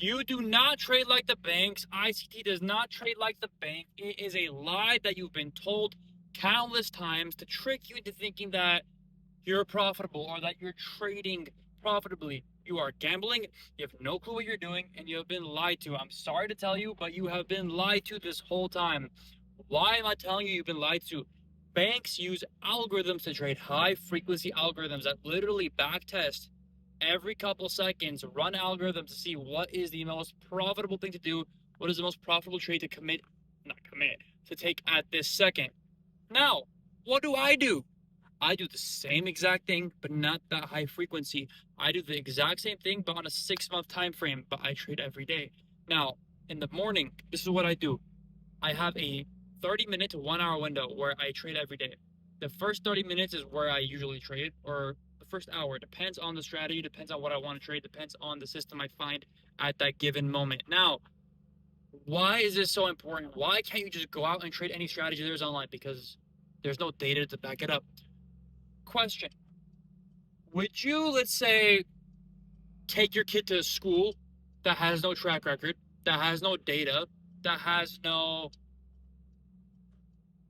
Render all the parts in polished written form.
You do not trade like the banks. ICT does not trade like the bank. It is a lie that you've been told countless times to trick you into thinking that you're profitable or that you're trading profitably. You are gambling, you have no clue what you're doing, and you have been lied to. I'm sorry to tell you, but you have been lied to this whole time. Why am I telling you you've been lied to? Banks use algorithms to trade high frequency algorithms that literally backtest every couple seconds, run algorithms to see what is the most profitable thing to do, what is the most profitable trade to to take at this second. Now, what do? I do the same exact thing, but not that high frequency. I do the exact same thing, but on a 6 month time frame, but I trade every day. Now, in the morning, this is what I do. I have a 30-minute to 1 hour window where I trade every day. The first 30 minutes is where I usually trade, or the first hour. Depends on the strategy, depends on what I want to trade, depends on the system I find at that given moment. Now, why is this so important? Why can't you just go out and trade any strategy there's online? Because there's no data to back it up. Question. Would you, let's say, take your kid to a school that has no track record, that has no data, that has no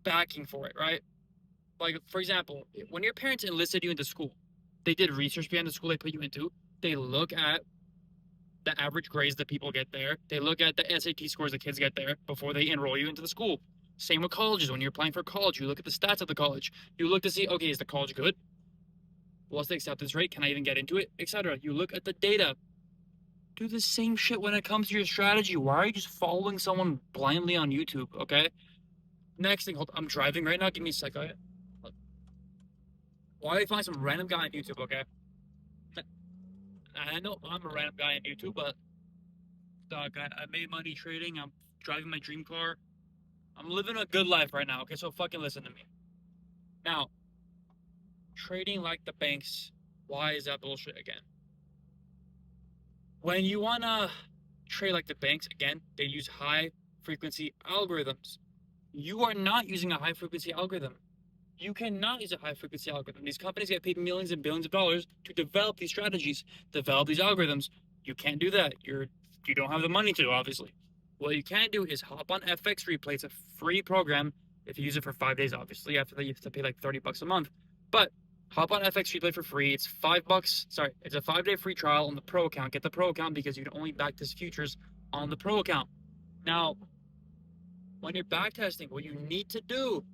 backing for it, right? Like, for example, when your parents enlisted you into school, they did research behind the school they put you into. They look at the average grades that people get there. They look at the SAT scores the kids get there before they enroll you into the school. Same with colleges. When you're applying for college, you look at the stats of the college. You look to see, okay, is the college good? What's the acceptance rate? Can I even get into it? Etc. You look at the data. Do the same shit when it comes to your strategy. Why are you just following someone blindly on YouTube? Okay. Next thing, hold. I'm driving right now. Give me a second. Why are you find some random guy on YouTube? Okay. I know I'm a random guy on YouTube, but dog, I made money trading. I'm driving my dream car. I'm living a good life right now. Okay, so fucking listen to me. Now, trading like the banks. Why is that bullshit again? When you wanna trade like the banks again, they use high frequency algorithms. You are not using a high frequency algorithm. You cannot use a high frequency algorithm. These companies get paid millions and billions of dollars to develop these strategies, develop these algorithms. You can't do that. You don't have the money to, obviously. What you can do is hop on FX Replay. It's a free program. If you use it for 5 days, obviously, after that you have to pay like $30 a month. But hop on FX Replay for free. It's $5. Sorry, it's a 5 day free trial on the pro account. Get the pro account because you can only backtest futures on the pro account. Now, when you're backtesting, what you need to do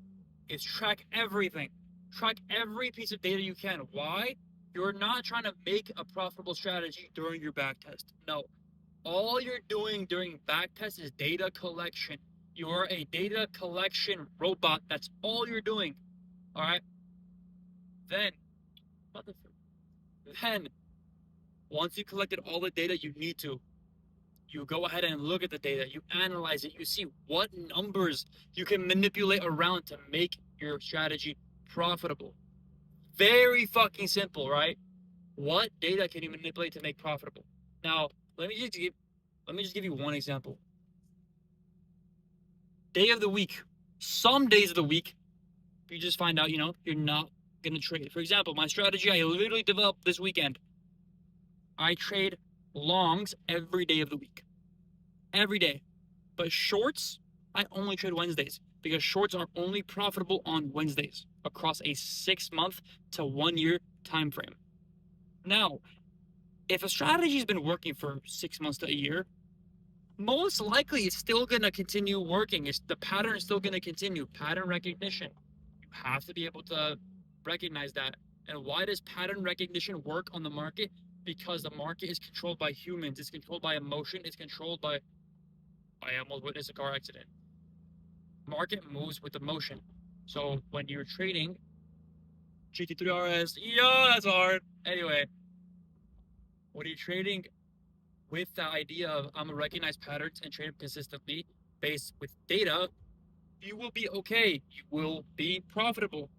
is track everything. Track every piece of data you can. Why? You're not trying to make a profitable strategy during your backtest. No. All you're doing during backtest is data collection. You're a data collection robot. That's all you're doing. All right? Then, then, once you collected all the data you need to, you go ahead and look at the data, you analyze it, you see what numbers you can manipulate around to make your strategy profitable. Very fucking simple, right? What data can you manipulate to make profitable? Now, let me just give you one example. Day of the week. Some days of the week, you just find out, you're not gonna trade. For example, my strategy I literally developed this weekend. I trade longs every day of the week. Every day. But shorts, I only trade Wednesdays because shorts are only profitable on Wednesdays across a 6 month to 1 year time frame. Now, if a strategy's been working for 6 months to a year, most likely it's still gonna continue working. The pattern is still gonna continue. Pattern recognition. You have to be able to recognize that. And why does pattern recognition work on the market? Because the market is controlled by humans. It's controlled by emotion. It's controlled by. I almost witnessed a car accident. Market moves with emotion. So when you're trading, GT3 RS, yeah, that's hard. Anyway, when you're trading with the idea of I'm gonna recognize patterns and trade them consistently based with data, you will be okay. You will be profitable.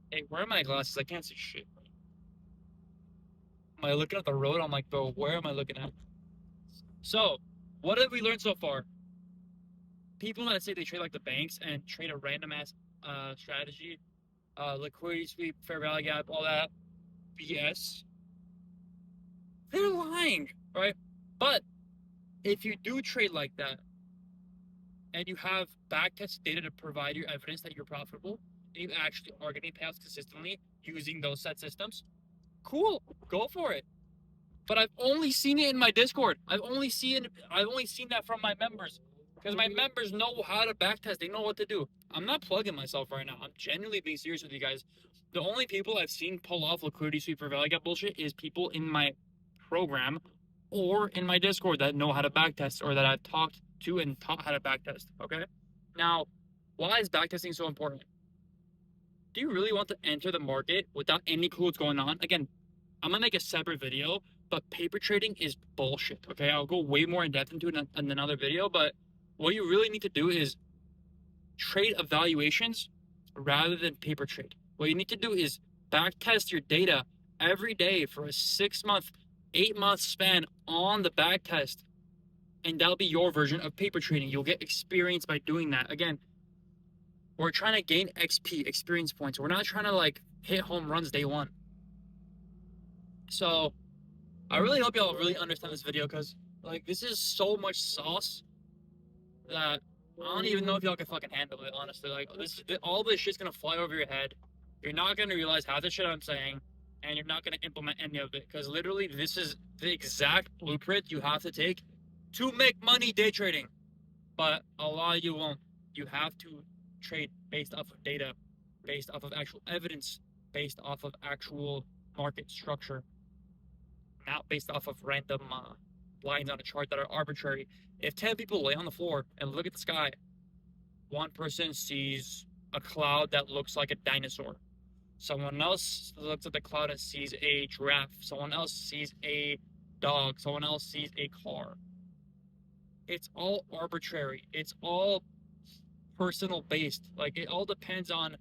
Hey, where are my glasses? I can't see shit. Am I looking at the road? I'm like, bro, where am I looking at? So, what have we learned so far? People that say they trade like the banks and trade a random ass strategy, liquidity sweep, fair value gap, all that BS. They're lying, right? But if you do trade like that and you have backtest data to provide your evidence that you're profitable and you actually are getting payouts consistently using those set systems, cool, go for it. But I've only seen it in my Discord. I've only seen that from my members. Because my members know how to backtest. They know what to do. I'm not plugging myself right now. I'm genuinely being serious with you guys. The only people I've seen pull off liquidity sweep or value gap bullshit is people in my program or in my Discord that know how to backtest or that I've talked to and taught how to backtest. Okay? Now, why is backtesting so important? Do you really want to enter the market without any clue what's going on? Again, I'm gonna make a separate video, but paper trading is bullshit. Okay, I'll go way more in depth into it in another video. But what you really need to do is trade evaluations rather than paper trade. What you need to do is backtest your data every day for a 6-month, 8-month span on the backtest, and that'll be your version of paper trading. You'll get experience by doing that. Again, we're trying to gain XP, experience points. We're not trying to like hit home runs day one. So I really hope y'all really understand this video because like this is so much sauce that I don't even know if y'all can fucking handle it, honestly. Like all this shit's gonna fly over your head. You're not gonna realize half the shit I'm saying, and you're not gonna implement any of it because literally this is the exact blueprint you have to take to make money day trading. But a lot of you won't. You have to trade based off of data, based off of actual evidence, based off of actual market structure, not based off of random lines on a chart that are arbitrary. If 10 people lay on the floor and look at the sky, one person sees a cloud that looks like a dinosaur. Someone else looks at the cloud and sees a giraffe. Someone else sees a dog. Someone else sees a car. It's all arbitrary. It's all personal based. Like it all depends on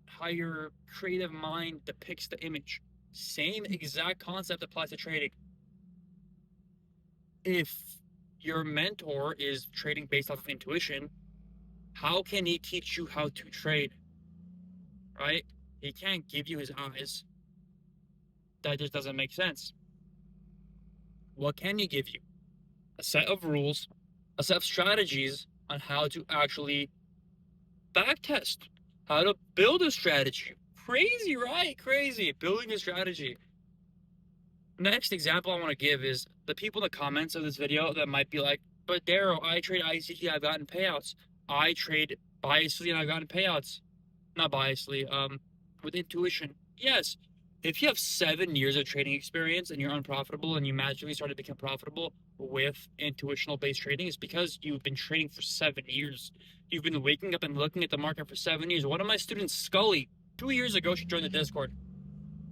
how your creative mind depicts the image. Same exact concept applies to trading. If your mentor is trading based off of intuition, how can he teach you how to trade? Right? He can't give you his eyes. That just doesn't make sense. What can he give you? A set of rules, a set of strategies on how to actually backtest, how to build a strategy. Crazy, right? Crazy. Building a strategy. Next example I want to give is the people in the comments of this video that might be like, but Daryl, I trade ICT, I've gotten payouts. I trade biasly and I've gotten payouts. Not biasly, with intuition. Yes, if you have 7 years of trading experience and you're unprofitable and you magically started to become profitable with intuitional based trading, it's because you've been trading for 7 years. You've been waking up and looking at the market for 7 years. One of my students, Scully, 2 years ago, she joined the Discord.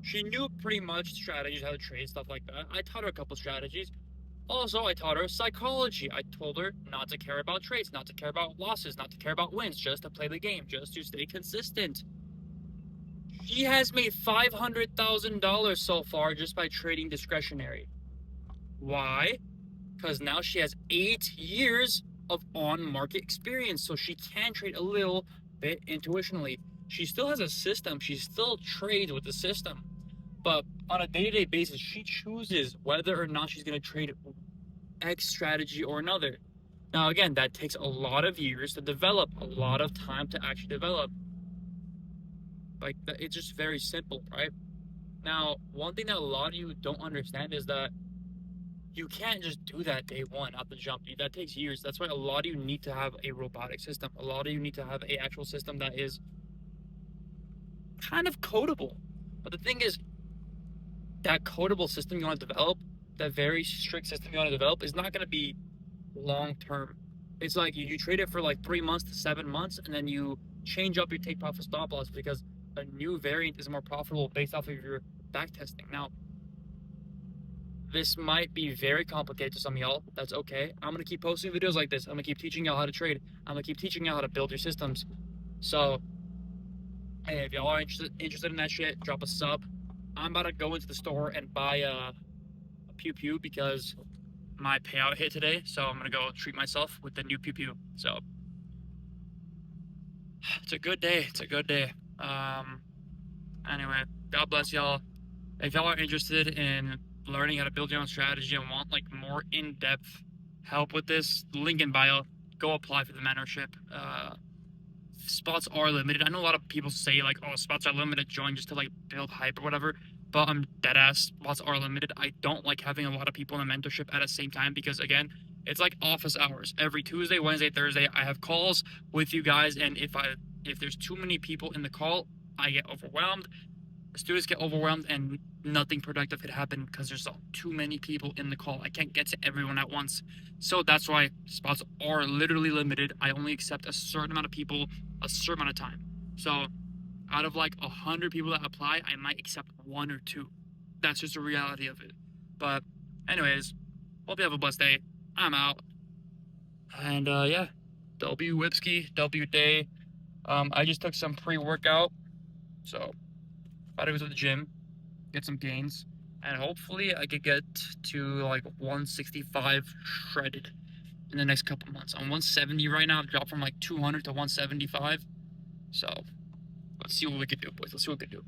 She knew pretty much strategies, how to trade, stuff like that. I taught her a couple strategies. Also, I taught her psychology. I told her not to care about trades, not to care about losses, not to care about wins, just to play the game, just to stay consistent. She has made $500,000 so far just by trading discretionary. Why? Because now she has 8 years of on-market experience, so she can trade a little bit intuitionally. She still has a system. She still trades with the system. But on a day-to-day basis, she chooses whether or not she's going to trade X strategy or another. Now, again, that takes a lot of years to develop, a lot of time to actually develop. Like, it's just very simple, right? Now, one thing that a lot of you don't understand is that you can't just do that day one out the jump. That takes years. That's why a lot of you need to have a robotic system. A lot of you need to have an actual system that is kind of codable. But the thing is, that codable system you want to develop, that very strict system you want to develop, is not going to be long term. It's like you trade it for like 3 months to 7 months, and then you change up your take profit stop loss because a new variant is more profitable based off of your back testing. Now, this might be very complicated to some of y'all. That's okay. I'm going to keep posting videos like this. I'm going to keep teaching y'all how to trade. I'm going to keep teaching y'all how to build your systems. So, hey, if y'all are interested in that shit, drop a sub. I'm about to go into the store and buy a Pew Pew because my payout hit today. So I'm going to go treat myself with the new Pew Pew. So, it's a good day. It's a good day. Anyway, God bless y'all. If y'all are interested in learning how to build your own strategy and want like more in-depth help with this, link in bio, go apply for the mentorship. Spots are limited. I know a lot of people say like, oh, spots are limited, join just to like build hype or whatever. But I'm dead ass. Spots are limited. I don't like having a lot of people in the mentorship at the same time because again, it's like office hours. Every Tuesday, Wednesday, Thursday, I have calls with you guys, and if there's too many people in the call, I get overwhelmed. Students get overwhelmed, and nothing productive could happen because there's too many people in the call. I can't get to everyone at once. So that's why spots are literally limited. I only accept a certain amount of people, a certain amount of time. So out of like 100 people that apply, I might accept 1 or 2. That's just the reality of it. But anyways, hope you have a blessed day. I'm out. And yeah, W Whipsky, W Day. I just took some pre-workout, so thought I was at the gym, get some gains, and hopefully I could get to like 165 shredded in the next couple months. I'm 170 right now. I've dropped from like 200 to 175. So let's see what we can do, boys. Let's see what we can do.